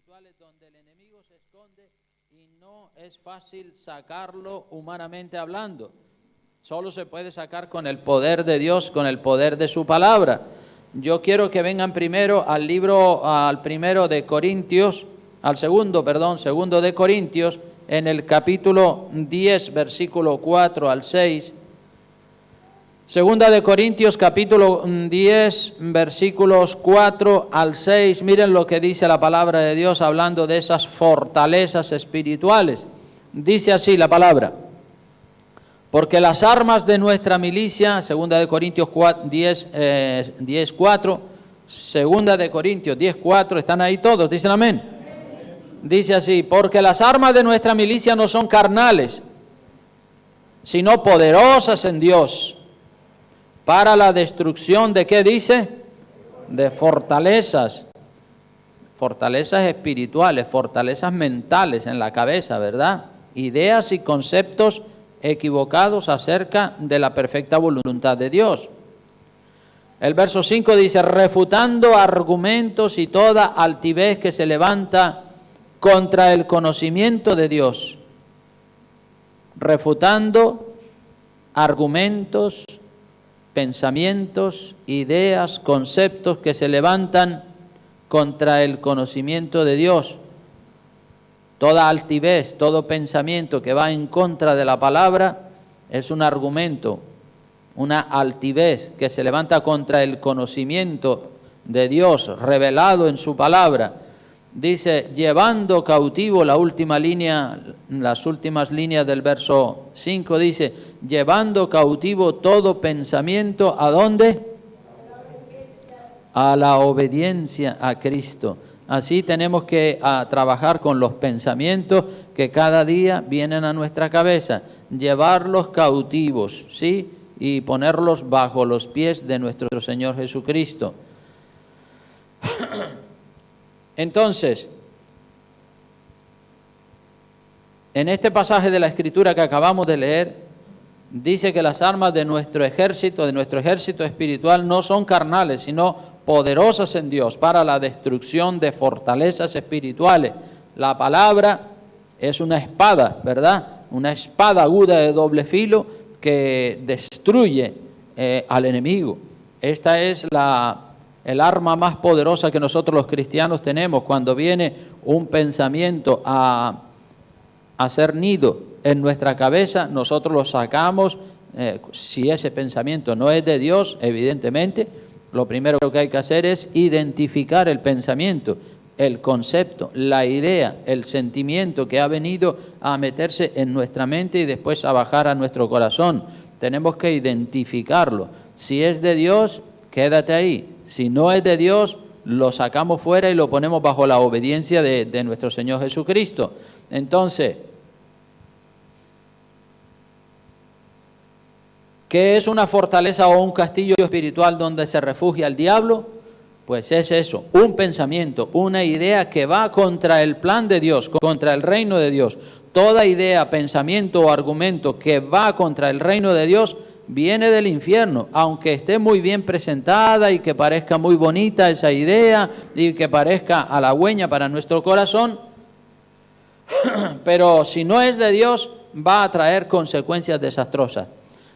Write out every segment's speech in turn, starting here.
espirituales donde el enemigo se esconde y no es fácil sacarlo humanamente hablando. Solo se puede sacar con el poder de Dios, con el poder de su palabra. Yo quiero que vengan primero segundo de Corintios, en el capítulo 10, versículo 4 al 6. Segunda de Corintios, capítulo 10, versículos 4 al 6. Miren lo que dice la palabra de Dios hablando de esas fortalezas espirituales. Dice así la palabra: porque las armas de nuestra milicia, segunda de Corintios 10, 4, segunda de Corintios 10, 4, están ahí todos, dicen amén. Dice así: porque las armas de nuestra milicia no son carnales, sino poderosas en Dios, para la destrucción de, ¿qué dice? De fortalezas espirituales, fortalezas mentales en la cabeza, ¿verdad? Ideas y conceptos equivocados acerca de la perfecta voluntad de Dios. El verso 5 dice: refutando argumentos y toda altivez que se levanta contra el conocimiento de Dios. Refutando argumentos, pensamientos, ideas, conceptos que se levantan contra el conocimiento de Dios. Toda altivez, todo pensamiento que va en contra de la palabra es un argumento, una altivez que se levanta contra el conocimiento de Dios revelado en su palabra. Dice, llevando cautivo, las últimas líneas del verso 5 dice, llevando cautivo todo pensamiento, ¿a dónde? A la obediencia a Cristo. Así tenemos que trabajar con los pensamientos que cada día vienen a nuestra cabeza, llevarlos cautivos, ¿sí? Y ponerlos bajo los pies de nuestro Señor Jesucristo. Entonces, en este pasaje de la Escritura que acabamos de leer, dice que las armas de nuestro ejército espiritual, no son carnales, sino poderosas en Dios para la destrucción de fortalezas espirituales. La palabra es una espada, ¿verdad? Una espada aguda de doble filo que destruye al enemigo. Esta es el arma más poderosa que nosotros los cristianos tenemos. Cuando viene un pensamiento a hacer nido en nuestra cabeza, nosotros lo sacamos. Si ese pensamiento no es de Dios, evidentemente, lo primero que hay que hacer es identificar el pensamiento, el concepto, la idea, el sentimiento que ha venido a meterse en nuestra mente y después a bajar a nuestro corazón. Tenemos que identificarlo. Si es de Dios, quédate ahí. Si no es de Dios, lo sacamos fuera y lo ponemos bajo la obediencia de nuestro Señor Jesucristo. Entonces, ¿qué es una fortaleza o un castillo espiritual donde se refugia el diablo? Pues es eso, un pensamiento, una idea que va contra el plan de Dios, contra el reino de Dios. Toda idea, pensamiento o argumento que va contra el reino de Dios viene del infierno, aunque esté muy bien presentada y que parezca muy bonita esa idea y que parezca halagüeña para nuestro corazón, pero si no es de Dios va a traer consecuencias desastrosas.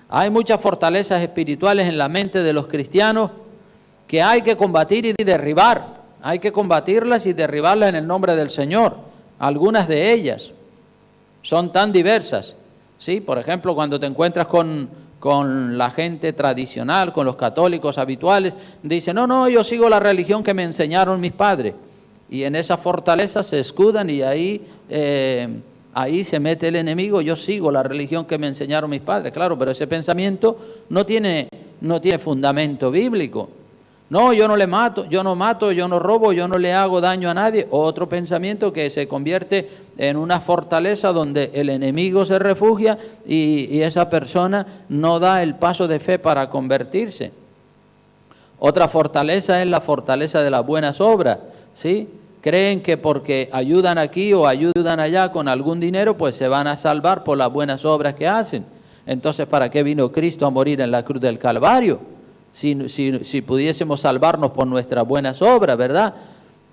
Hay muchas fortalezas espirituales en la mente de los cristianos que hay que combatir y derribar. Hay que combatirlas y derribarlas en el nombre del Señor. Algunas de ellas son tan diversas, ¿sí? Por ejemplo, cuando te encuentras con la gente tradicional, con los católicos habituales, dicen, no, yo sigo la religión que me enseñaron mis padres. Y en esa fortaleza se escudan y ahí se mete el enemigo. Yo sigo la religión que me enseñaron mis padres. Claro, pero ese pensamiento no tiene fundamento bíblico. No, yo no mato, yo no robo, yo no le hago daño a nadie. Otro pensamiento que se convierte en una fortaleza donde el enemigo se refugia y esa persona no da el paso de fe para convertirse. Otra fortaleza es la fortaleza de las buenas obras, ¿sí? Creen que porque ayudan aquí o ayudan allá con algún dinero, pues se van a salvar por las buenas obras que hacen. Entonces, ¿para qué vino Cristo a morir en la cruz del Calvario? Si pudiésemos salvarnos por nuestras buenas obras, ¿verdad?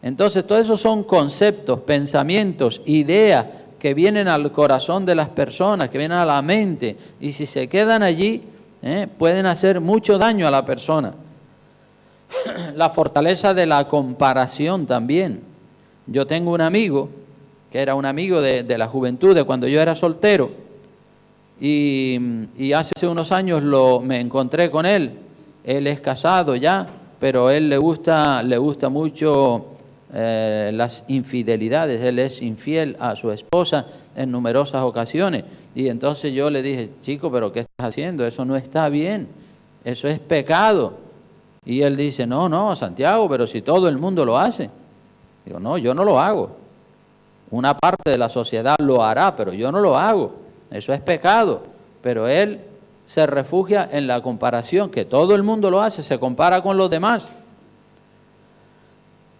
Entonces, todo eso son conceptos, pensamientos, ideas que vienen al corazón de las personas, que vienen a la mente, y si se quedan allí, pueden hacer mucho daño a la persona. La fortaleza de la comparación también. Yo tengo un amigo, que era un amigo de la juventud, de cuando yo era soltero, y hace unos años me encontré con él. Él es casado ya, pero a él le gusta mucho las infidelidades. Él es infiel a su esposa en numerosas ocasiones. Y entonces yo le dije, chico, ¿pero qué estás haciendo? Eso no está bien, eso es pecado. Y él dice, no, Santiago, pero si todo el mundo lo hace. Digo, no, yo no lo hago. Una parte de la sociedad lo hará, pero yo no lo hago. Eso es pecado. Pero él se refugia en la comparación, que todo el mundo lo hace, se compara con los demás.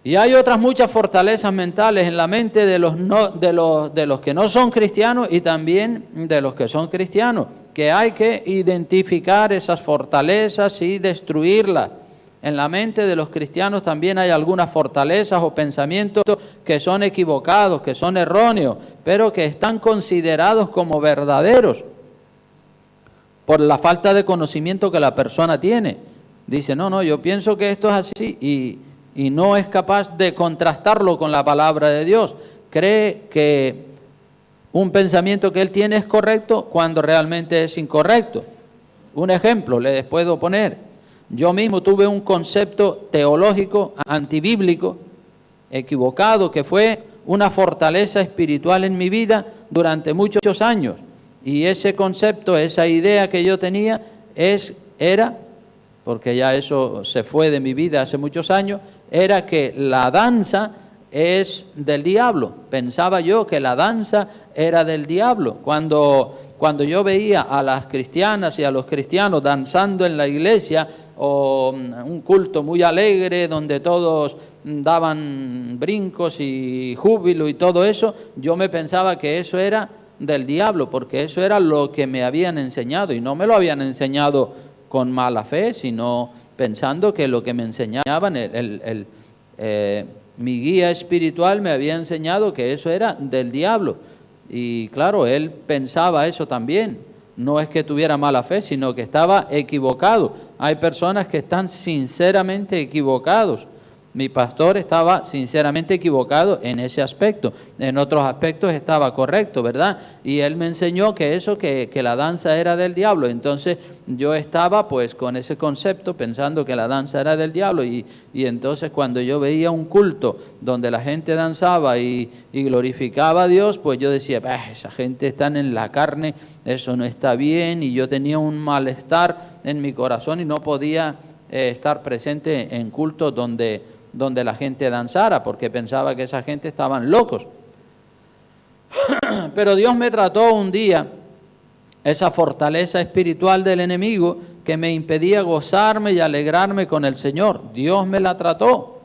Y hay otras muchas fortalezas mentales en la mente de los que no son cristianos y también de los que son cristianos, que hay que identificar esas fortalezas y destruirlas. En la mente de los cristianos también hay algunas fortalezas o pensamientos que son equivocados, que son erróneos, pero que están considerados como verdaderos por la falta de conocimiento que la persona tiene. Dice, no, yo pienso que esto es así y no es capaz de contrastarlo con la palabra de Dios. Cree que un pensamiento que él tiene es correcto cuando realmente es incorrecto. Un ejemplo les puedo poner. Yo mismo tuve un concepto teológico antibíblico, equivocado, que fue una fortaleza espiritual en mi vida durante muchos años. Y ese concepto, esa idea que yo tenía era, porque ya eso se fue de mi vida hace muchos años, era que la danza es del diablo. Pensaba yo que la danza era del diablo. Cuando yo veía a las cristianas y a los cristianos danzando en la iglesia, o un culto muy alegre donde todos daban brincos y júbilo y todo eso, yo me pensaba que eso era del diablo, porque eso era lo que me habían enseñado, y no me lo habían enseñado con mala fe, sino pensando que lo que me enseñaban, mi guía espiritual me había enseñado que eso era del diablo. Y claro, él pensaba eso también. No es que tuviera mala fe, sino que estaba equivocado. Hay personas que están sinceramente equivocados. Mi pastor estaba sinceramente equivocado en ese aspecto. En otros aspectos estaba correcto, ¿verdad? Y él me enseñó que que la danza era del diablo. Entonces yo estaba pues con ese concepto pensando que la danza era del diablo. Y entonces cuando yo veía un culto donde la gente danzaba y glorificaba a Dios, pues yo decía, esa gente está en la carne, eso no está bien. Y yo tenía un malestar en mi corazón y no podía estar presente en cultos donde la gente danzara, porque pensaba que esa gente estaban locos. Pero Dios me trató un día, esa fortaleza espiritual del enemigo que me impedía gozarme y alegrarme con el Señor. Dios me la trató,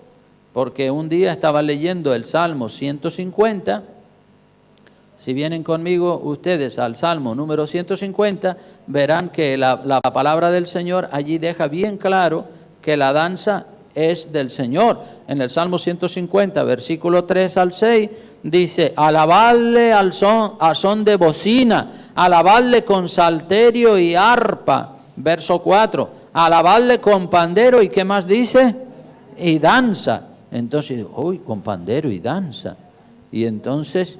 porque un día estaba leyendo el Salmo 150. Si vienen conmigo ustedes al Salmo número 150, verán que la palabra del Señor allí deja bien claro que la danza es del Señor. En el Salmo 150, versículo 3 al 6, dice, alabadle al son de bocina, alabadle con salterio y arpa. Verso 4, alabadle con pandero, ¿y qué más dice? Y danza. Entonces, con pandero y danza. Y entonces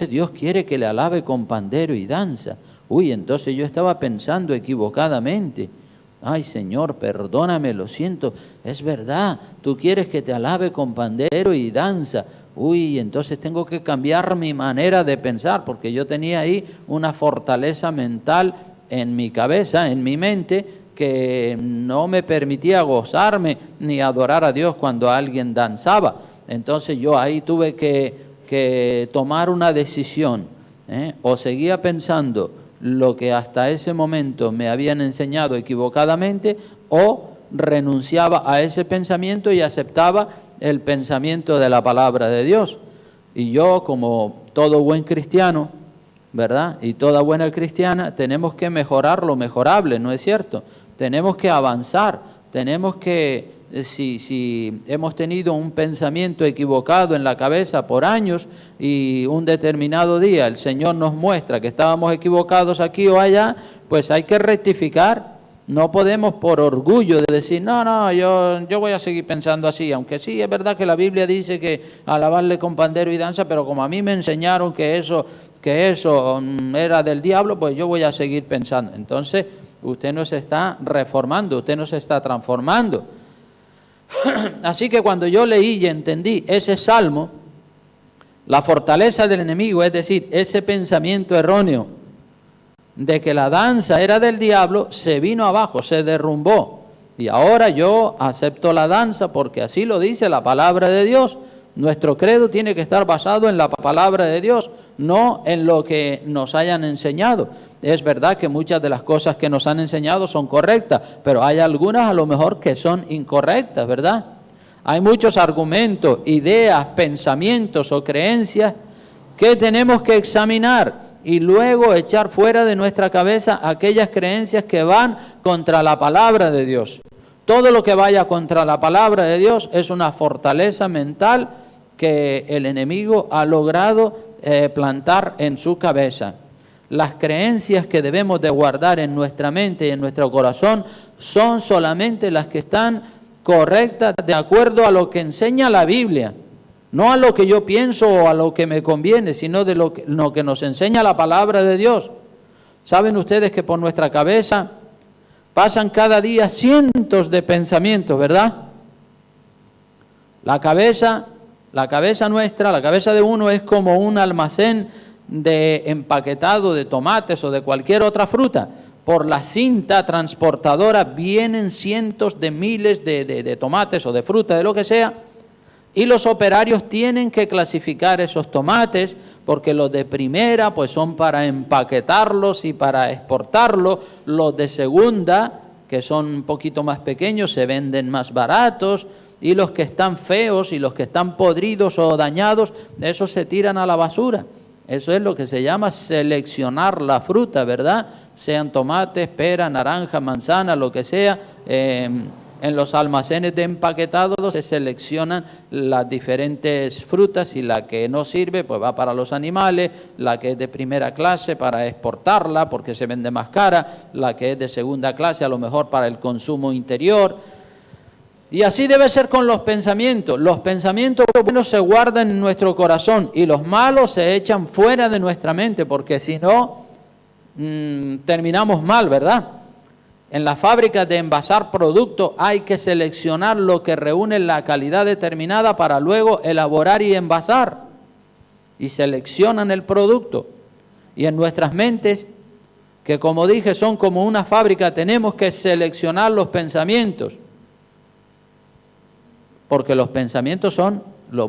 Dios quiere que le alabe con pandero y danza. Entonces yo estaba pensando equivocadamente. Ay, Señor, perdóname, lo siento, es verdad, tú quieres que te alabe con pandero y danza. Entonces tengo que cambiar mi manera de pensar, porque yo tenía ahí una fortaleza mental en mi cabeza, en mi mente, que no me permitía gozarme ni adorar a Dios cuando alguien danzaba. Entonces yo ahí tuve que tomar una decisión, o seguía pensando lo que hasta ese momento me habían enseñado equivocadamente, o renunciaba a ese pensamiento y aceptaba el pensamiento de la palabra de Dios. Y yo, como todo buen cristiano, ¿verdad? Y toda buena cristiana, tenemos que mejorar lo mejorable, ¿no es cierto? Tenemos que avanzar, tenemos que si hemos tenido un pensamiento equivocado en la cabeza por años y un determinado día el Señor nos muestra que estábamos equivocados aquí o allá, pues hay que rectificar. No podemos por orgullo de decir, no, yo voy a seguir pensando así, aunque sí es verdad que la Biblia dice que alabarle con pandero y danza, pero como a mí me enseñaron que eso era del diablo, pues yo voy a seguir pensando. Entonces, usted no se está reformando, usted no se está transformando. Así que cuando yo leí y entendí ese salmo, la fortaleza del enemigo, es decir, ese pensamiento erróneo de que la danza era del diablo, se vino abajo, se derrumbó. Y ahora yo acepto la danza porque así lo dice la palabra de Dios. Nuestro credo tiene que estar basado en la palabra de Dios, no en lo que nos hayan enseñado. Es verdad que muchas de las cosas que nos han enseñado son correctas, pero hay algunas a lo mejor que son incorrectas, ¿verdad? Hay muchos argumentos, ideas, pensamientos o creencias que tenemos que examinar y luego echar fuera de nuestra cabeza aquellas creencias que van contra la palabra de Dios. Todo lo que vaya contra la palabra de Dios es una fortaleza mental que el enemigo ha logrado plantar en su cabeza. Las creencias que debemos de guardar en nuestra mente y en nuestro corazón son solamente las que están correctas de acuerdo a lo que enseña la Biblia. No a lo que yo pienso o a lo que me conviene, sino de lo que nos enseña la palabra de Dios. Saben ustedes que por nuestra cabeza pasan cada día cientos de pensamientos, ¿verdad? La cabeza nuestra, la cabeza de uno es como un almacén de empaquetado de tomates o de cualquier otra fruta. Por la cinta transportadora vienen cientos de miles de tomates o de fruta, de lo que sea, y los operarios tienen que clasificar esos tomates porque los de primera pues son para empaquetarlos y para exportarlos, los de segunda, que son un poquito más pequeños, se venden más baratos, y los que están feos y los que están podridos o dañados, esos se tiran a la basura. Eso es lo que se llama seleccionar la fruta, ¿verdad? Sean tomates, pera, naranja, manzana, lo que sea. En los almacenes de empaquetados se seleccionan las diferentes frutas y la que no sirve pues va para los animales, la que es de primera clase para exportarla porque se vende más cara, la que es de segunda clase a lo mejor para el consumo interior. Y así debe ser con los pensamientos. Los pensamientos buenos se guardan en nuestro corazón y los malos se echan fuera de nuestra mente porque si no terminamos mal, ¿verdad? En las fábricas de envasar productos hay que seleccionar lo que reúne la calidad determinada para luego elaborar y envasar. Y seleccionan el producto. Y en nuestras mentes, que como dije son como una fábrica, tenemos que seleccionar los pensamientos. Porque los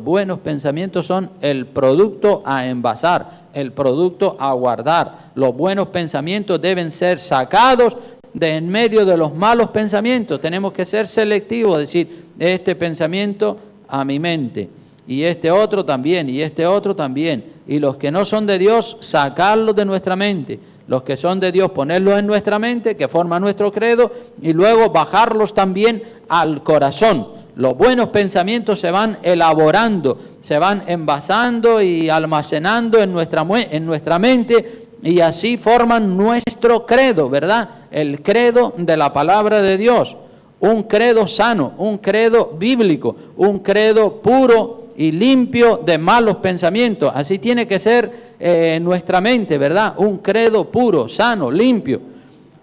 buenos pensamientos son el producto a envasar, el producto a guardar. Los buenos pensamientos deben ser sacados de en medio de los malos pensamientos. Tenemos que ser selectivos, decir, este pensamiento a mi mente, y este otro también, y este otro también. Y los que no son de Dios, sacarlos de nuestra mente. Los que son de Dios, ponerlos en nuestra mente, que forma nuestro credo, y luego bajarlos también al corazón. Los buenos pensamientos se van elaborando, se van envasando y almacenando en nuestra mente, y así forman nuestro credo, ¿verdad? El credo de la palabra de Dios, un credo sano, un credo bíblico, un credo puro y limpio de malos pensamientos. Así tiene que ser nuestra mente, ¿verdad? Un credo puro, sano, limpio.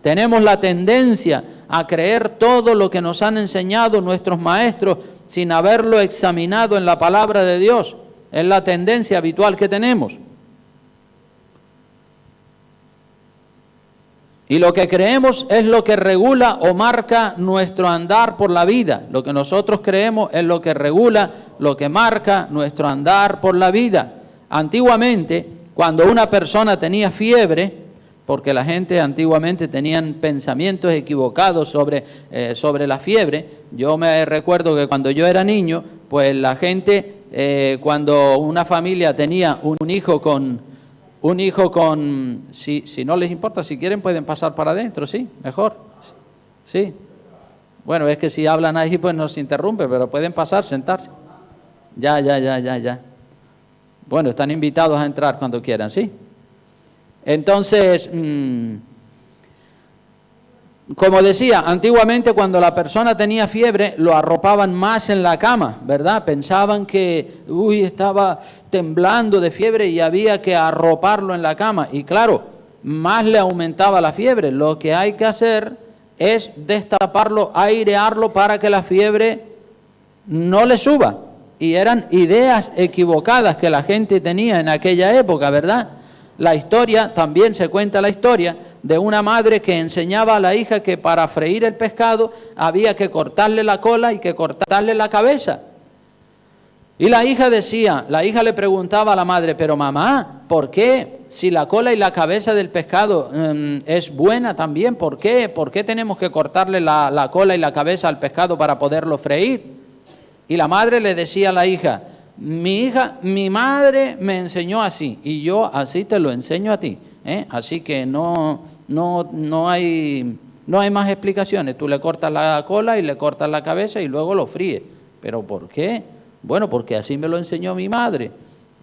Tenemos la tendencia a creer todo lo que nos han enseñado nuestros maestros sin haberlo examinado en la palabra de Dios. Es la tendencia habitual que tenemos. Y lo que creemos es lo que regula o marca nuestro andar por la vida. Lo que nosotros creemos es lo que regula, lo que marca nuestro andar por la vida. Antiguamente, cuando una persona tenía fiebre, porque la gente antiguamente tenían pensamientos equivocados sobre la fiebre. Yo me recuerdo que cuando yo era niño, pues la gente, cuando una familia tenía un hijo con, si no les importa, si quieren pueden pasar para adentro, sí, mejor, sí. Bueno, es que si hablan ahí, pues nos interrumpe, pero pueden pasar, sentarse. Ya. Bueno, están invitados a entrar cuando quieran, ¿sí? Entonces, como decía, antiguamente cuando la persona tenía fiebre, lo arropaban más en la cama, ¿verdad? Pensaban que, estaba temblando de fiebre y había que arroparlo en la cama. Y claro, más le aumentaba la fiebre. Lo que hay que hacer es destaparlo, airearlo para que la fiebre no le suba. Y eran ideas equivocadas que la gente tenía en aquella época, ¿verdad? La historia, también se cuenta la historia de una madre que enseñaba a la hija que para freír el pescado había que cortarle la cola y que cortarle la cabeza. Y la hija le preguntaba a la madre, pero mamá, ¿por qué? Si la cola y la cabeza del pescado es buena también, ¿por qué? ¿Por qué tenemos que cortarle la cola y la cabeza al pescado para poderlo freír? Y la madre le decía a la hija, mi madre me enseñó así y yo así te lo enseño a ti, ¿eh? Así que no hay más explicaciones. Tú le cortas la cola y le cortas la cabeza y luego lo fríes. ¿Pero por qué? Bueno, porque así me lo enseñó mi madre.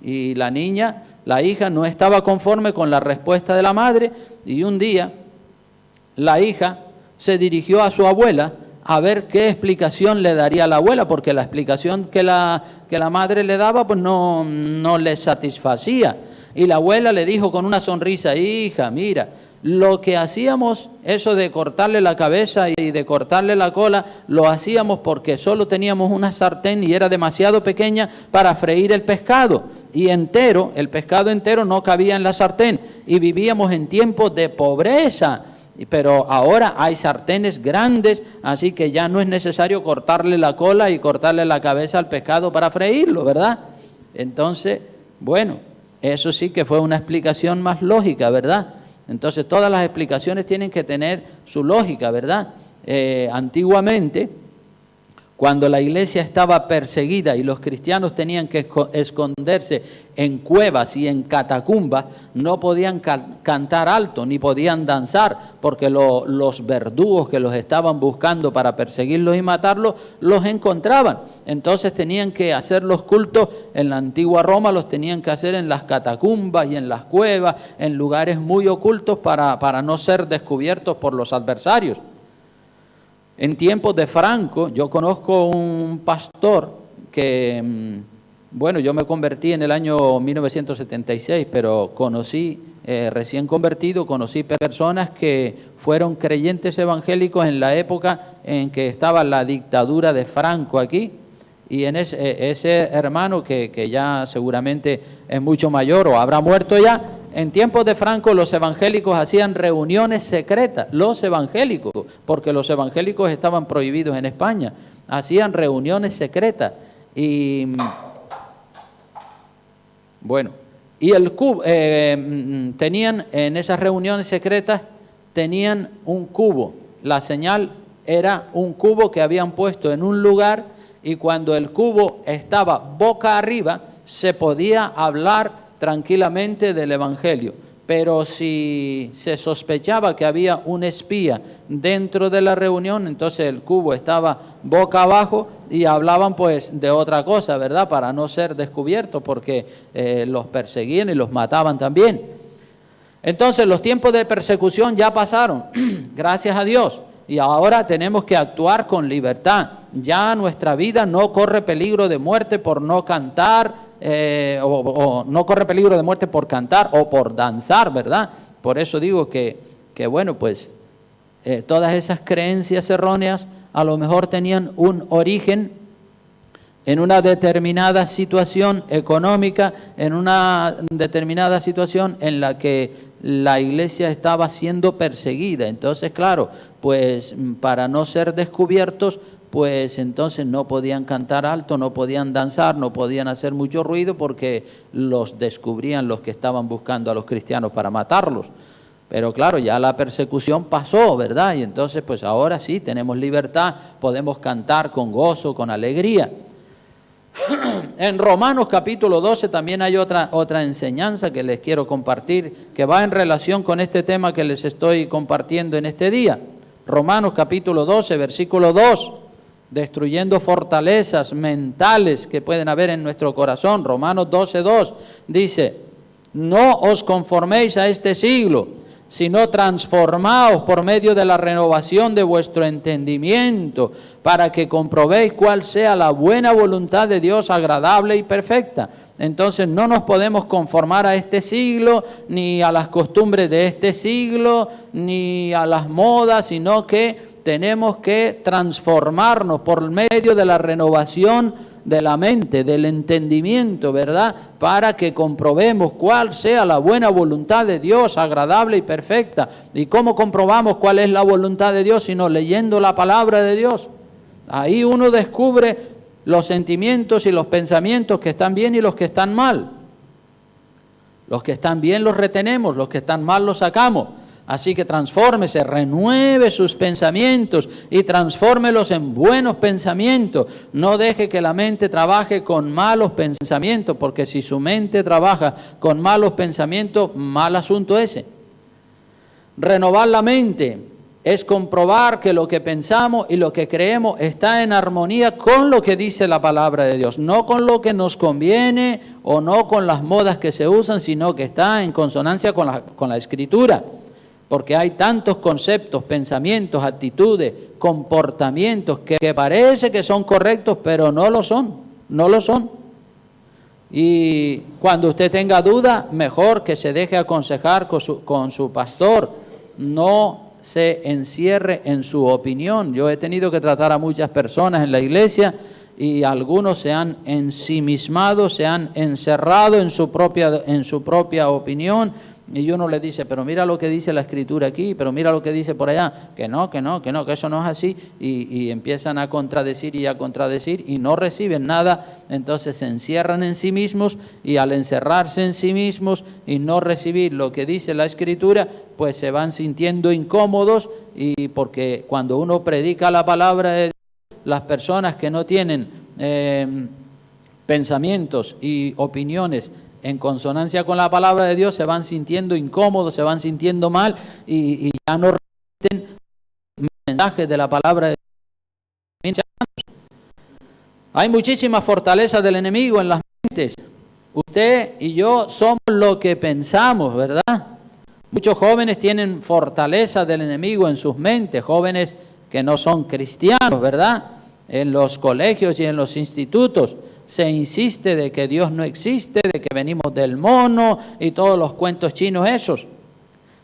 Y la hija no estaba conforme con la respuesta de la madre y un día la hija se dirigió a su abuela a ver qué explicación le daría a la abuela, porque la explicación que la madre le daba pues no le satisfacía. Y la abuela le dijo con una sonrisa, hija, mira, lo que hacíamos, eso de cortarle la cabeza y de cortarle la cola, lo hacíamos porque solo teníamos una sartén y era demasiado pequeña para freír el pescado. Y el pescado entero no cabía en la sartén y vivíamos en tiempos de pobreza. Pero ahora hay sartenes grandes, así que ya no es necesario cortarle la cola y cortarle la cabeza al pescado para freírlo, ¿verdad? Entonces, bueno, eso sí que fue una explicación más lógica, ¿verdad? Entonces, todas las explicaciones tienen que tener su lógica, ¿verdad? Antiguamente, cuando la iglesia estaba perseguida y los cristianos tenían que esconderse en cuevas y en catacumbas, no podían cantar alto ni podían danzar, porque los verdugos que los estaban buscando para perseguirlos y matarlos, los encontraban. Entonces tenían que hacer los cultos en la antigua Roma, los tenían que hacer en las catacumbas y en las cuevas, en lugares muy ocultos para no ser descubiertos por los adversarios. En tiempos de Franco, yo conozco un pastor que, yo me convertí en el año 1976, pero recién convertido, conocí personas que fueron creyentes evangélicos en la época en que estaba la dictadura de Franco aquí, y en ese hermano que ya seguramente es mucho mayor o habrá muerto ya. En tiempos de Franco los evangélicos hacían reuniones secretas, porque los evangélicos estaban prohibidos en España, hacían reuniones secretas y tenían en esas reuniones secretas, tenían un cubo, la señal era un cubo que habían puesto en un lugar y cuando el cubo estaba boca arriba se podía hablar tranquilamente del evangelio, pero si se sospechaba que había un espía dentro de la reunión, entonces el cubo estaba boca abajo y hablaban pues de otra cosa, ¿verdad? Para no ser descubiertos, porque los perseguían y los mataban también. Entonces los tiempos de persecución ya pasaron, gracias a Dios, y ahora tenemos que actuar con libertad. Ya nuestra vida no corre peligro de muerte por no cantar, o no corre peligro de muerte por cantar o por danzar, ¿verdad? Por eso digo que todas esas creencias erróneas a lo mejor tenían un origen en una determinada situación económica, en una determinada situación en la que la iglesia estaba siendo perseguida. Entonces, claro, pues para no ser descubiertos, pues entonces no podían cantar alto, no podían danzar, no podían hacer mucho ruido porque los descubrían los que estaban buscando a los cristianos para matarlos. Pero claro, ya la persecución pasó, ¿verdad? Y entonces pues ahora sí tenemos libertad, podemos cantar con gozo, con alegría. En Romanos capítulo 12 también hay otra enseñanza que les quiero compartir, que va en relación con este tema que les estoy compartiendo en este día. Romanos capítulo 12, versículo 2, destruyendo fortalezas mentales que pueden haber en nuestro corazón. Romanos 12, 2 dice, no os conforméis a este siglo, sino transformaos por medio de la renovación de vuestro entendimiento, para que comprobéis cuál sea la buena voluntad de Dios, agradable y perfecta. Entonces no nos podemos conformar a este siglo, ni a las costumbres de este siglo, ni a las modas, sino que tenemos que transformarnos por medio de la renovación de la mente, del entendimiento, ¿verdad? Para que comprobemos cuál sea la buena voluntad de Dios, agradable y perfecta. ¿Y cómo comprobamos cuál es la voluntad de Dios? Sino leyendo la palabra de Dios. Ahí uno descubre los sentimientos y los pensamientos que están bien y los que están mal. Los que están bien los retenemos, los que están mal los sacamos. Así que transfórmese, renueve sus pensamientos y transfórmelos en buenos pensamientos. No deje que la mente trabaje con malos pensamientos, porque si su mente trabaja con malos pensamientos, mal asunto ese. Renovar la mente es comprobar que lo que pensamos y lo que creemos está en armonía con lo que dice la palabra de Dios, no con lo que nos conviene o no con las modas que se usan, sino que está en consonancia con la Escritura. Porque hay tantos conceptos, pensamientos, actitudes, comportamientos que parece que son correctos, pero no lo son, no lo son. Y cuando usted tenga duda, mejor que se deje aconsejar con su pastor, no se encierre en su opinión. Yo he tenido que tratar a muchas personas en la iglesia y algunos se han ensimismado, se han encerrado en su propia opinión. Y uno le dice, pero mira lo que dice la Escritura aquí, pero mira lo que dice por allá, que eso no es así, y empiezan a contradecir y no reciben nada. Entonces se encierran en sí mismos, y al encerrarse en sí mismos y no recibir lo que dice la Escritura, pues se van sintiendo incómodos, y porque cuando uno predica la palabra de Dios, las personas que no tienen pensamientos y opiniones en consonancia con la palabra de Dios, se van sintiendo incómodos, se van sintiendo mal y ya no repiten mensajes de la palabra de Dios. Hay muchísimas fortalezas del enemigo en las mentes. Usted y yo somos lo que pensamos, ¿verdad? Muchos jóvenes tienen fortalezas del enemigo en sus mentes, jóvenes que no son cristianos, ¿verdad? En los colegios y en los institutos se insiste de que Dios no existe, de que venimos del mono y todos los cuentos chinos esos.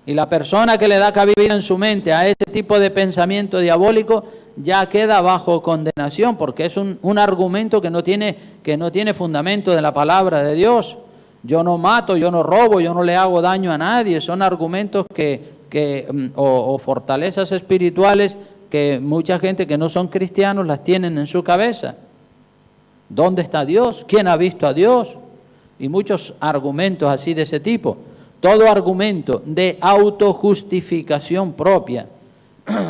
Y la persona que le da cabida en su mente a ese tipo de pensamiento diabólico ya queda bajo condenación, porque es un argumento que no tiene fundamento de la palabra de Dios. Yo no mato, yo no robo, yo no le hago daño a nadie. Son argumentos o fortalezas espirituales que mucha gente que no son cristianos las tienen en su cabeza. ¿Dónde está Dios? ¿Quién ha visto a Dios? Y muchos argumentos así de ese tipo. Todo argumento de autojustificación propia,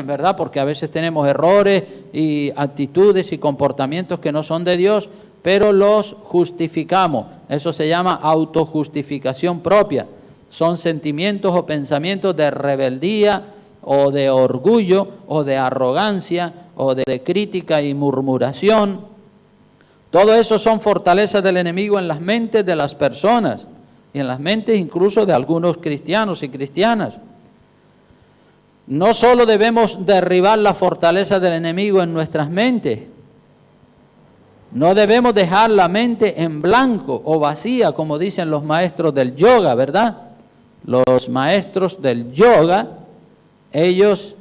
¿verdad? Porque a veces tenemos errores y actitudes y comportamientos que no son de Dios, pero los justificamos. Eso se llama autojustificación propia. Son sentimientos o pensamientos de rebeldía o de orgullo o de arrogancia o de crítica y murmuración. Todo eso son fortalezas del enemigo en las mentes de las personas y en las mentes incluso de algunos cristianos y cristianas. No solo debemos derribar las fortalezas del enemigo en nuestras mentes, no debemos dejar la mente en blanco o vacía, como dicen los maestros del yoga, ¿verdad? Los maestros del yoga, ellos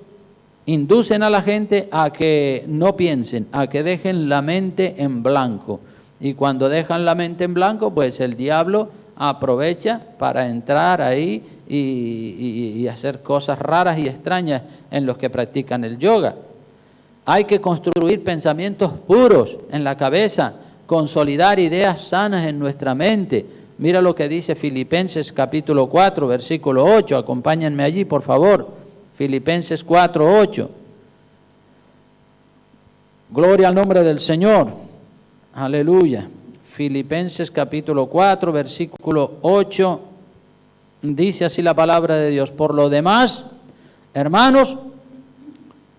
inducen a la gente a que no piensen, a que dejen la mente en blanco. Y cuando dejan la mente en blanco, pues el diablo aprovecha para entrar ahí y hacer cosas raras y extrañas en los que practican el yoga. Hay que construir pensamientos puros en la cabeza, consolidar ideas sanas en nuestra mente. Mira lo que dice Filipenses capítulo 4, versículo 8. Acompáñenme allí, por favor. Filipenses 4, 8. Gloria al nombre del Señor. Aleluya. Filipenses capítulo 4, versículo 8. Dice así la palabra de Dios. Por lo demás, hermanos,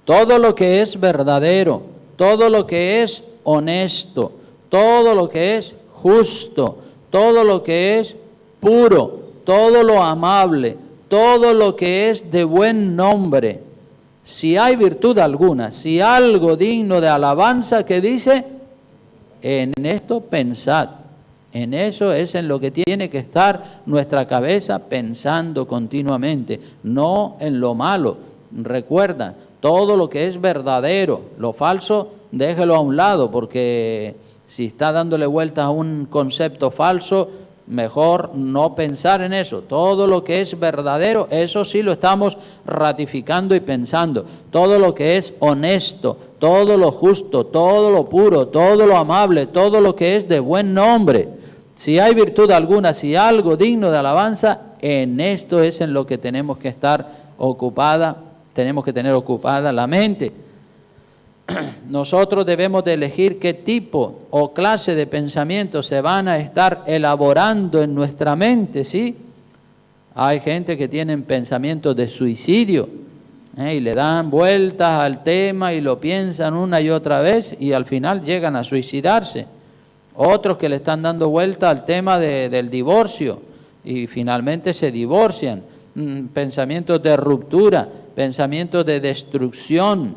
todo lo que es verdadero, todo lo que es honesto, todo lo que es justo, todo lo que es puro, todo lo amable, todo lo que es de buen nombre, si hay virtud alguna, si algo digno de alabanza, que dice, en esto pensad. En eso es en lo que tiene que estar nuestra cabeza pensando continuamente, no en lo malo. Recuerda, todo lo que es verdadero, lo falso, déjelo a un lado, porque si está dándole vueltas a un concepto falso, mejor no pensar en eso. Todo lo que es verdadero, eso sí lo estamos ratificando y pensando. Todo lo que es honesto, todo lo justo, todo lo puro, todo lo amable, todo lo que es de buen nombre. Si hay virtud alguna, si algo digno de alabanza, en esto es en lo que tenemos que estar ocupada, tenemos que tener ocupada la mente. Nosotros debemos de elegir qué tipo o clase de pensamientos se van a estar elaborando en nuestra mente, ¿sí? Hay gente que tiene pensamientos de suicidio, y le dan vueltas al tema y lo piensan una y otra vez y al final llegan a suicidarse. Otros que le están dando vuelta al tema del divorcio y finalmente se divorcian. Pensamientos de ruptura, pensamientos de destrucción.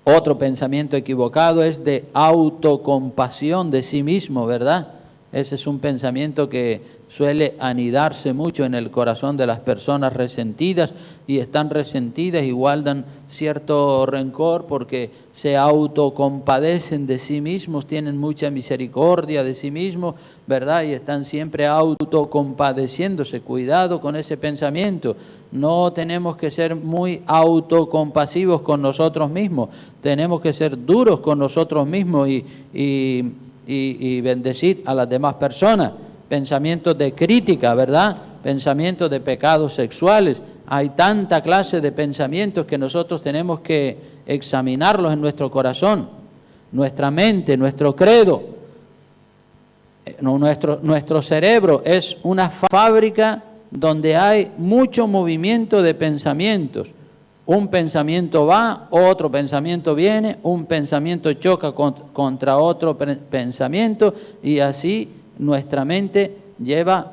Otro pensamiento equivocado es de autocompasión de sí mismo, ¿verdad? Ese es un pensamiento que suele anidarse mucho en el corazón de las personas resentidas, y están resentidas y guardan cierto rencor porque se autocompadecen de sí mismos, tienen mucha misericordia de sí mismos, ¿verdad? Y están siempre autocompadeciéndose. Cuidado con ese pensamiento. No tenemos que ser muy autocompasivos con nosotros mismos, tenemos que ser duros con nosotros mismos y bendecir a las demás personas. Pensamientos de crítica, ¿verdad? Pensamientos de pecados sexuales. Hay tanta clase de pensamientos que nosotros tenemos que examinarlos en nuestro corazón, nuestra mente, nuestro credo. Nuestro cerebro es una fábrica donde hay mucho movimiento de pensamientos. Un pensamiento va, otro pensamiento viene, un pensamiento choca contra otro pensamiento, y así nuestra mente lleva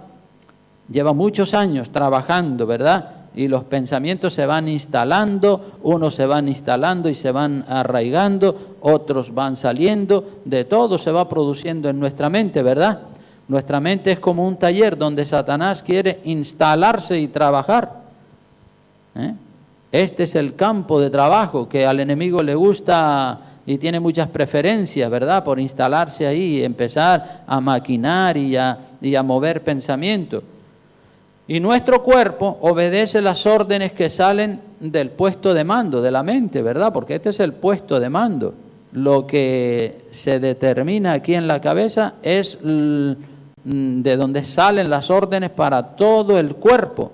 muchos años trabajando, ¿verdad? Y los pensamientos se van instalando, unos se van instalando y se van arraigando, otros van saliendo, de todo se va produciendo en nuestra mente, ¿verdad? Nuestra mente es como un taller donde Satanás quiere instalarse y trabajar. Este es el campo de trabajo que al enemigo le gusta y tiene muchas preferencias, ¿verdad? Por instalarse ahí y empezar a maquinar y a mover pensamientos. Y nuestro cuerpo obedece las órdenes que salen del puesto de mando, de la mente, ¿verdad? Porque este es el puesto de mando. Lo que se determina aquí en la cabeza es de donde salen las órdenes para todo el cuerpo.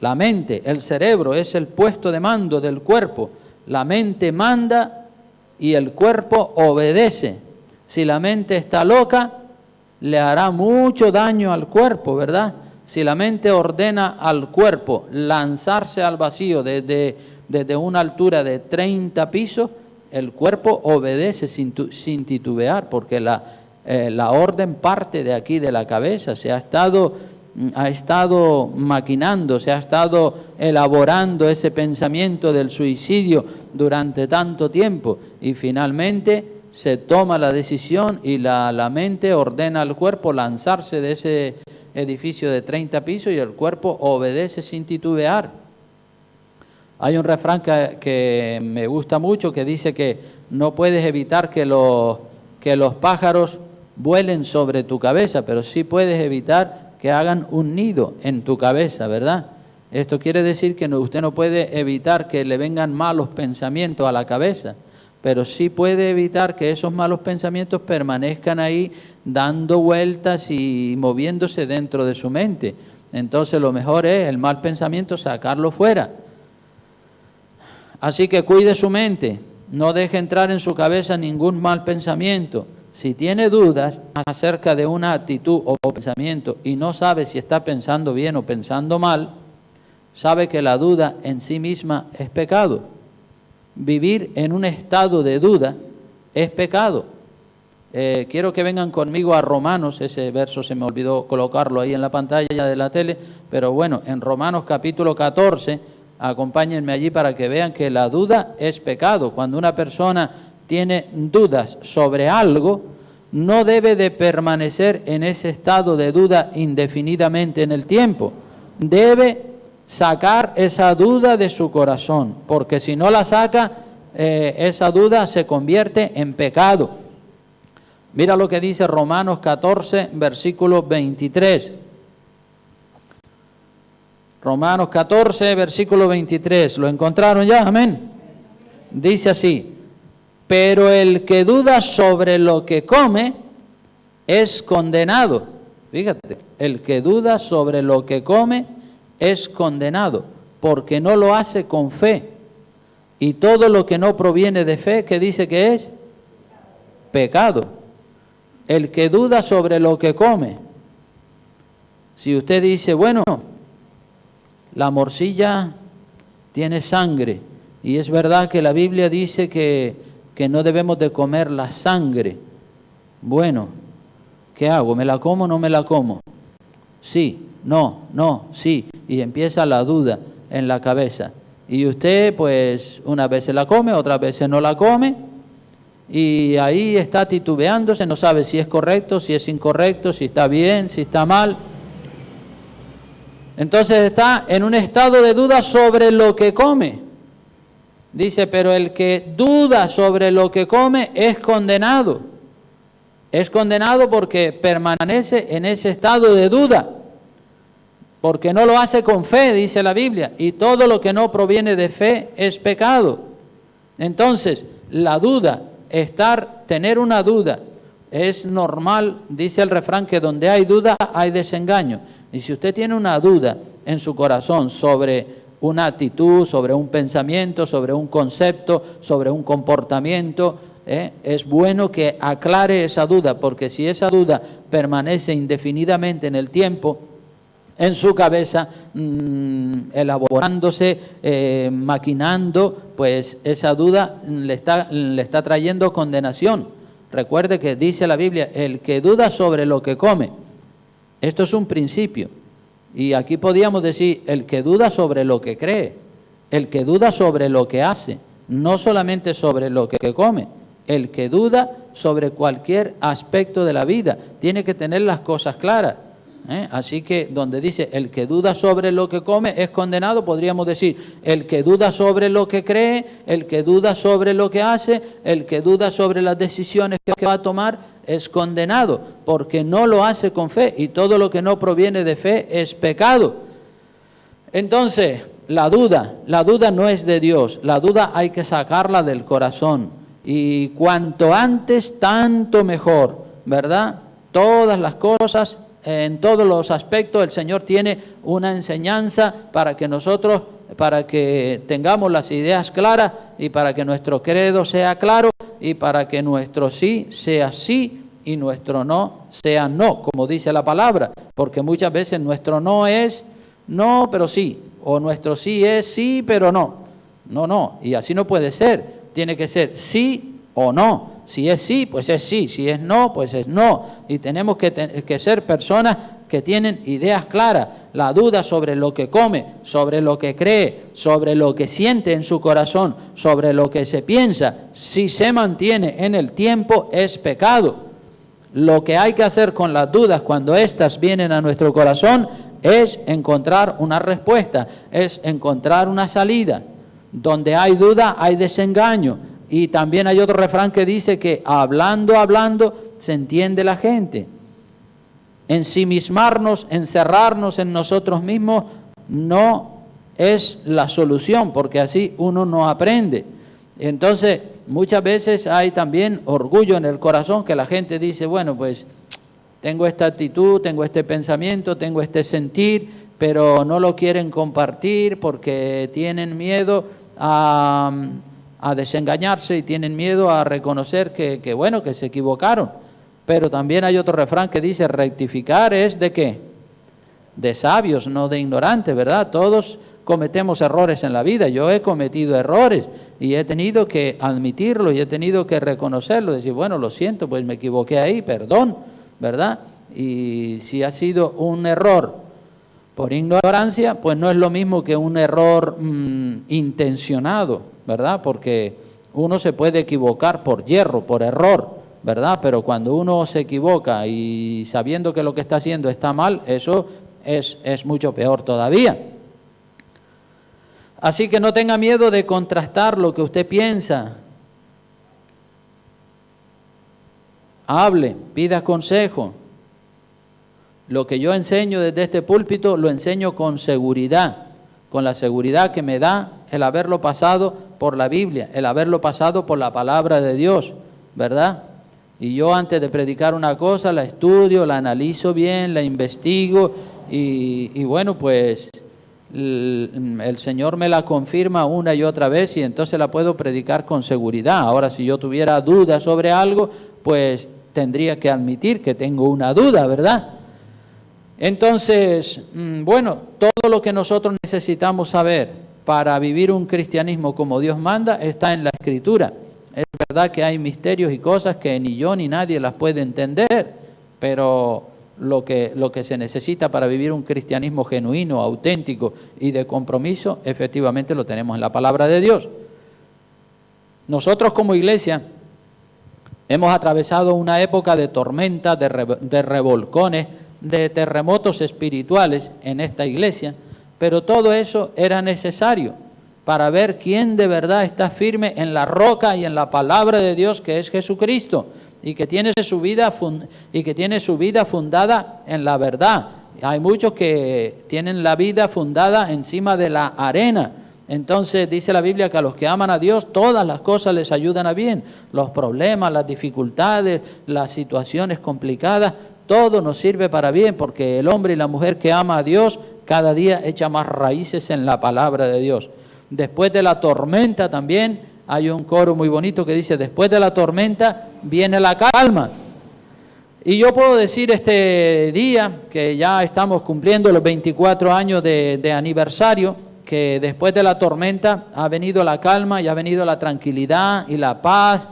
La mente, el cerebro, es el puesto de mando del cuerpo. La mente manda y el cuerpo obedece. Si la mente está loca, le hará mucho daño al cuerpo, ¿verdad? Si la mente ordena al cuerpo lanzarse al vacío desde una altura de 30 pisos, el cuerpo obedece sin titubear, porque la orden parte de aquí, de la cabeza. Se ha estado maquinando, se ha estado elaborando ese pensamiento del suicidio durante tanto tiempo, y finalmente se toma la decisión y la mente ordena al cuerpo lanzarse de ese edificio de 30 pisos y el cuerpo obedece sin titubear. Hay un refrán que me gusta mucho que dice que no puedes evitar que los pájaros vuelen sobre tu cabeza, pero sí puedes evitar que hagan un nido en tu cabeza, ¿verdad? Esto quiere decir que usted no puede evitar que le vengan malos pensamientos a la cabeza, pero sí puede evitar que esos malos pensamientos permanezcan ahí dando vueltas y moviéndose dentro de su mente. Entonces lo mejor es el mal pensamiento sacarlo fuera. Así que cuide su mente, no deje entrar en su cabeza ningún mal pensamiento. Si tiene dudas acerca de una actitud o pensamiento y no sabe si está pensando bien o pensando mal, sabe que la duda en sí misma es pecado. Vivir en un estado de duda es pecado. Quiero que vengan conmigo a Romanos, ese verso se me olvidó colocarlo ahí en la pantalla de la tele, pero bueno, en Romanos capítulo 14, acompáñenme allí para que vean que la duda es pecado. Cuando una persona tiene dudas sobre algo, no debe de permanecer en ese estado de duda indefinidamente en el tiempo. Debe sacar esa duda de su corazón, porque si no la saca, esa duda se convierte en pecado. Mira lo que dice Romanos 14, versículo 23. Romanos 14, versículo 23. ¿Lo encontraron ya? Amén. Dice así: pero el que duda sobre lo que come es condenado. Fíjate, el que duda sobre lo que come es condenado, porque no lo hace con fe. Y todo lo que no proviene de fe, ¿qué dice que es? Pecado. El que duda sobre lo que come. Si usted dice, bueno, la morcilla tiene sangre, y es verdad que la Biblia dice que no debemos de comer la sangre. Bueno, ¿qué hago? ¿Me la como o no me la como? Sí, no, sí. Y empieza la duda en la cabeza. Y usted, pues, unas veces la come, otras veces no la come. Y ahí está titubeándose, no sabe si es correcto, si es incorrecto, si está bien, si está mal. Entonces está en un estado de duda sobre lo que come. Dice, pero el que duda sobre lo que come es condenado. Es condenado porque permanece en ese estado de duda, porque no lo hace con fe, dice la Biblia, y todo lo que no proviene de fe es pecado. Entonces, la duda, tener una duda, es normal, dice el refrán, que donde hay duda hay desengaño. Y si usted tiene una duda en su corazón sobre una actitud, sobre un pensamiento, sobre un concepto, sobre un comportamiento, es bueno que aclare esa duda, porque si esa duda permanece indefinidamente en el tiempo, en su cabeza, elaborándose, maquinando, pues esa duda le está trayendo condenación. Recuerde que dice la Biblia, el que duda sobre lo que come. Esto es un principio. Y aquí podríamos decir, el que duda sobre lo que cree, el que duda sobre lo que hace, no solamente sobre lo que come, el que duda sobre cualquier aspecto de la vida, tiene que tener las cosas claras. Así que donde dice el que duda sobre lo que come es condenado, podríamos decir el que duda sobre lo que cree, el que duda sobre lo que hace, el que duda sobre las decisiones que va a tomar es condenado, porque no lo hace con fe, y todo lo que no proviene de fe es pecado. Entonces, la duda no es de Dios, la duda hay que sacarla del corazón, y cuanto antes tanto mejor, ¿verdad? Todas las cosas, en todos los aspectos, el Señor tiene una enseñanza para que tengamos las ideas claras, y para que nuestro credo sea claro, y para que nuestro sí sea sí y nuestro no sea no, como dice la palabra, porque muchas veces nuestro no es no pero sí, o nuestro sí es sí pero no, y así no puede ser, tiene que ser sí o no. Si es sí, pues es sí, si es no, pues es no, y tenemos que ser personas que tienen ideas claras. La duda sobre lo que come, sobre lo que cree, sobre lo que siente en su corazón, sobre lo que se piensa, si se mantiene en el tiempo, es pecado. Lo que hay que hacer con las dudas cuando éstas vienen a nuestro corazón es encontrar una respuesta, es encontrar una salida. Donde hay duda hay desengaño. Y también hay otro refrán que dice que hablando se entiende la gente. Ensimismarnos, encerrarnos en nosotros mismos no es la solución, porque así uno no aprende. Entonces, muchas veces hay también orgullo en el corazón, que la gente dice, bueno, pues tengo esta actitud, tengo este pensamiento, tengo este sentir, pero no lo quieren compartir porque tienen miedo a desengañarse, y tienen miedo a reconocer que bueno, que se equivocaron. Pero también hay otro refrán que dice, rectificar es ¿de qué? De sabios, no de ignorantes, ¿verdad? Todos cometemos errores en la vida. Yo he cometido errores y he tenido que admitirlo y he tenido que reconocerlo, decir, bueno, lo siento, pues me equivoqué ahí, perdón, ¿verdad? Y si ha sido un error por ignorancia, pues no es lo mismo que un error intencionado, ¿verdad? Porque uno se puede equivocar por yerro, por error, ¿verdad? Pero cuando uno se equivoca y sabiendo que lo que está haciendo está mal, eso es mucho peor todavía. Así que no tenga miedo de contrastar lo que usted piensa. Hable, pida consejo. Lo que yo enseño desde este púlpito lo enseño con seguridad, con la seguridad que me da el haberlo pasado por la Biblia, el haberlo pasado por la palabra de Dios, ¿verdad? Y yo antes de predicar una cosa la estudio, la analizo bien, la investigo y bueno, pues el Señor me la confirma una y otra vez y entonces la puedo predicar con seguridad. Ahora, si yo tuviera dudas sobre algo, pues tendría que admitir que tengo una duda, ¿verdad? Entonces, bueno, todo lo que nosotros necesitamos saber para vivir un cristianismo como Dios manda está en la Escritura. Es verdad que hay misterios y cosas que ni yo ni nadie las puede entender, pero lo que se necesita para vivir un cristianismo genuino, auténtico y de compromiso, efectivamente lo tenemos en la palabra de Dios. Nosotros como iglesia hemos atravesado una época de tormentas, de revolcones, de terremotos espirituales en esta iglesia, pero todo eso era necesario para ver quién de verdad está firme en la roca y en la palabra de Dios, que es Jesucristo, y que tiene su vida fundada en la verdad. Hay muchos que tienen la vida fundada encima de la arena. Entonces dice la Biblia que a los que aman a Dios todas las cosas les ayudan a bien. Los problemas, las dificultades, las situaciones complicadas, todo nos sirve para bien, porque el hombre y la mujer que ama a Dios cada día echa más raíces en la palabra de Dios. Después de la tormenta también hay un coro muy bonito que dice, después de la tormenta viene la calma. Y yo puedo decir este día, que ya estamos cumpliendo los 24 años de aniversario, que después de la tormenta ha venido la calma y ha venido la tranquilidad y la paz,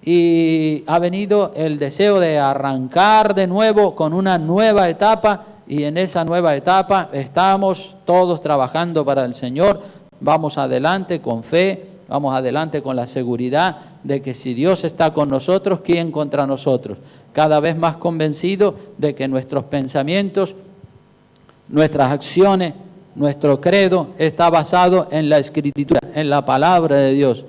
y ha venido el deseo de arrancar de nuevo con una nueva etapa, y en esa nueva etapa estamos todos trabajando para el Señor. Vamos adelante con fe, vamos adelante con la seguridad de que si Dios está con nosotros, ¿quién contra nosotros? Cada vez más convencido de que nuestros pensamientos, nuestras acciones, nuestro credo está basado en la Escritura, en la palabra de Dios.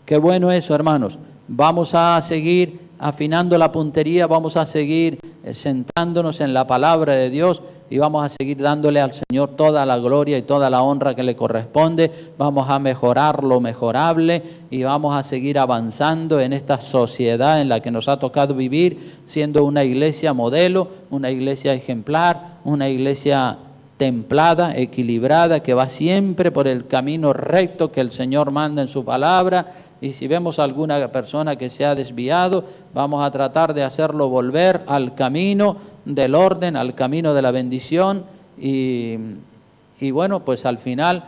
Qué bueno eso, hermanos. Vamos a seguir afinando la puntería, vamos a seguir centrándonos en la palabra de Dios y vamos a seguir dándole al Señor toda la gloria y toda la honra que le corresponde. Vamos a mejorar lo mejorable y vamos a seguir avanzando en esta sociedad en la que nos ha tocado vivir, siendo una iglesia modelo, una iglesia ejemplar, una iglesia templada, equilibrada, que va siempre por el camino recto que el Señor manda en su palabra. Y si vemos a alguna persona que se ha desviado, vamos a tratar de hacerlo volver al camino del orden, al camino de la bendición. Y bueno, pues al final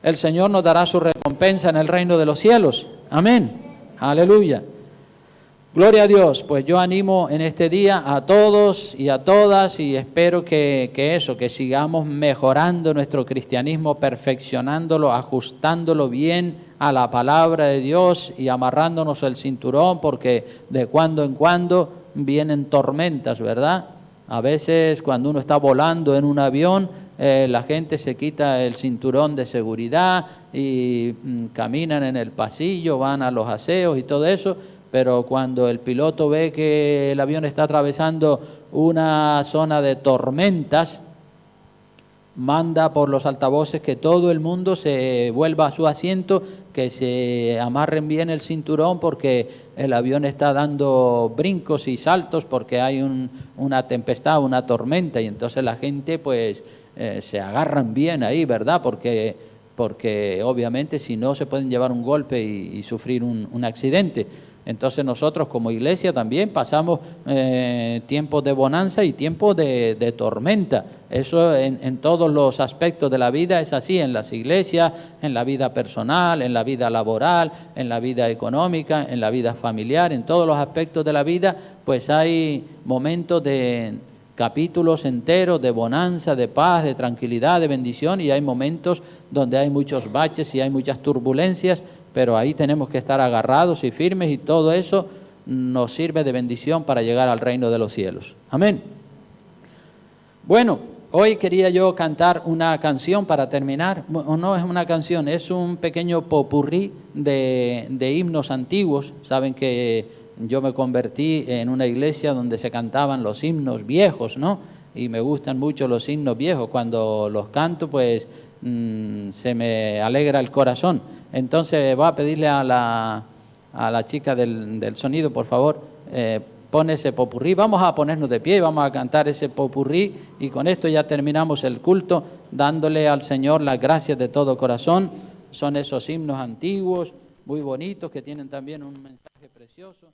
el Señor nos dará su recompensa en el reino de los cielos. Amén. Aleluya. Gloria a Dios. Pues yo animo en este día a todos y a todas y espero que sigamos mejorando nuestro cristianismo, perfeccionándolo, ajustándolo bien a la palabra de Dios y amarrándonos el cinturón, porque de cuando en cuando vienen tormentas, ¿verdad? A veces cuando uno está volando en un avión, la gente se quita el cinturón de seguridad y caminan en el pasillo, van a los aseos y todo eso, pero cuando el piloto ve que el avión está atravesando una zona de tormentas, manda por los altavoces que todo el mundo se vuelva a su asiento, que se amarren bien el cinturón porque el avión está dando brincos y saltos porque hay una tempestad, una tormenta, y entonces la gente pues se agarran bien ahí, ¿verdad? Porque obviamente si no se pueden llevar un golpe y sufrir un accidente. Entonces nosotros como iglesia también pasamos tiempos de bonanza y tiempos de tormenta. Eso en todos los aspectos de la vida es así, en las iglesias, en la vida personal, en la vida laboral, en la vida económica, en la vida familiar, en todos los aspectos de la vida, pues hay momentos de capítulos enteros de bonanza, de paz, de tranquilidad, de bendición, y hay momentos donde hay muchos baches y hay muchas turbulencias, pero ahí tenemos que estar agarrados y firmes, y todo eso nos sirve de bendición para llegar al reino de los cielos. Amén. Bueno, hoy quería yo cantar una canción para terminar. No es una canción, es un pequeño popurrí de himnos antiguos. Saben que yo me convertí en una iglesia donde se cantaban los himnos viejos, ¿no? Y me gustan mucho los himnos viejos. Cuando los canto, pues se me alegra el corazón. Entonces voy a pedirle a la chica del sonido, por favor, pone ese popurrí. Vamos a ponernos de pie y vamos a cantar ese popurrí, y con esto ya terminamos el culto, dándole al Señor las gracias de todo corazón. Son esos himnos antiguos, muy bonitos, que tienen también un mensaje precioso.